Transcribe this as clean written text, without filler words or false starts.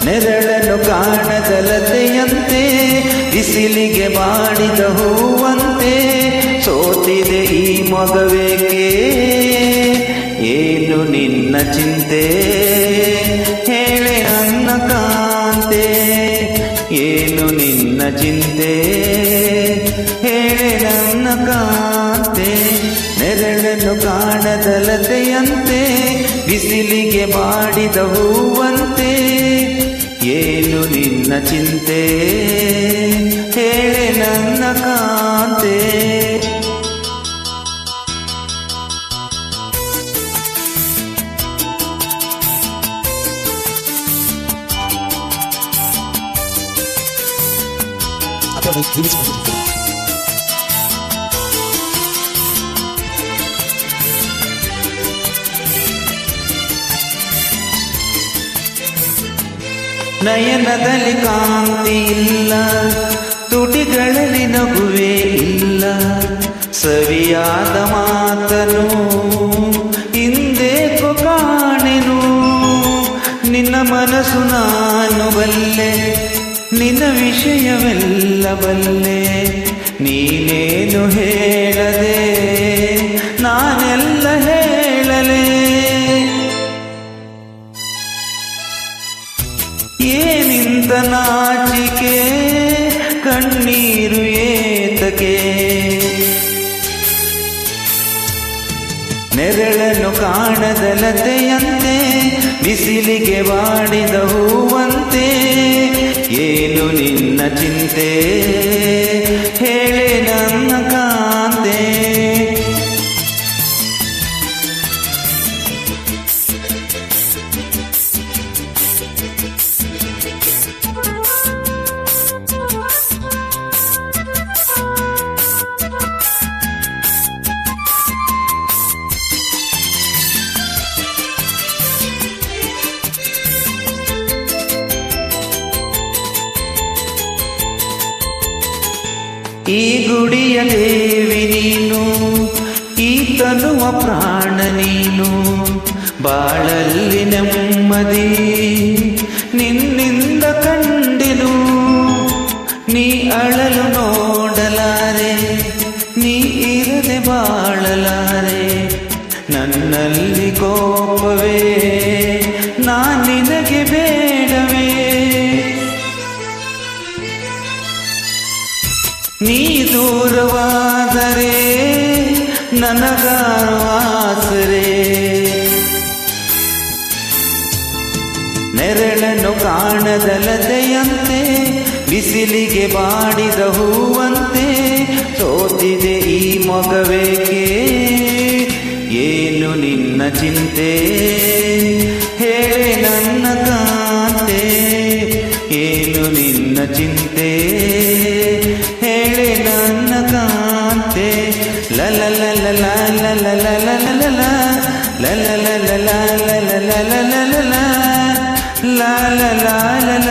ನೆರಳನ್ನು ಕಾಣದಲತೆಯಂತೆ ಬಿಸಿಲಿಗೆ ಮಾಡಿದ ಹೂವಂತೆ ಸೋತಿದೆ ಈ ಮೊಗವೇಕೆ ಏನು ನಿನ್ನ ಚಿಂತೆ ಹೇಳೆ ನನ್ನ ಕಾಂತೆ ಏನು ನಿನ್ನ ಚಿಂತೆ ಹೇಳೆ ನನ್ನ ಕಾಂತೆ ನೆರಳನ್ನು ಕಾಣದಲತೆಯಂತೆ ಬಿಸಿಲಿಗೆ ಮಾಡಿದ ಹೂವಂತೆ ಏನು ನಿನ್ನ ಚಿಂತೆ ಹೇಳೆ ನನ್ನ ಕಾಂತೆ ನಯನದಲ್ಲಿ ಕಾಂತಿ ಇಲ್ಲ ತುಟಿಗಳಲ್ಲಿ ನಗುವೆ ಇಲ್ಲ ಸವಿಯಾದ ಮಾತನು ಹಿಂದೇಕೋ ಕಾಣೆನು ನಿನ್ನ ಮನಸ್ಸು ನಾನು ಬಲ್ಲೆ ನಿನ್ನ ವಿಷಯವೆಲ್ಲ ಬಲ್ಲೆ ನೀನೇನು ಹೇಳದೆ ನಾನೆಲ್ಲ ಹೇಳಲೆ ಏನಿಂದ ನಾಚಿಕೆ ಕಣ್ಣೀರು ಏತಕೆ ನೆರಳನ್ನು ಕಾಣದಲತೆಯಂತೆ ಬಿಸಿಲಿಗೆ ಬಾಡಿದ ಹೂವಂತೆ ಏನು ನಿನ್ನ ಚಿಂತೆ ಹೇಳೆ ನನ್ನ ಕಾಂತೆ ಈ ಗುಡಿಯ ದೇವಿ ನೀನು ಈ ತನುವ ಪ್ರಾಣ ನೀನು ಬಾಳಲ್ಲಿ ನೆಮ್ಮದಿ ನಿನ್ನಿಂದ ಕಂಡೆನು ನೀ ಅಳಲು ನೋಡಲಾರೆ ನೀ ಇರದೆ ಬಾಳಲಾರೆ ನನ್ನಲ್ಲಿ ಕೋಪವೇ ನಾ ನಿನಗೆ ಬೇಡವೇ ನೀ ದೂರವಾದರೆ ನನಗಾರು ಆಸರೆ ನೆರಳನ್ನು ಕಾಣದಲತೆಯಂತೆ ಬಿಸಿಲಿಗೆ ಬಾಡಿದ ಹೂವಂತೆ ಸೋತಿದೆ ಈ ಮೊಗವೇಕೆ ಏನು ನಿನ್ನ ಚಿಂತೆ ಹೇಳೆ ನನ್ನ ಕಾಂತೆ ಏನು ನಿನ್ನ ಚಿಂತೆ ಹೇಳೆ ನನ್ನ ಕಾಂತೆ ಲಲ ಲಲ ಲಲ ಲಲ ಲಲ ಲಲ ಲಲ ಲಲ ಲಲ ಲಲ ಲಲ ಲಲ ಲಲ ಲಲ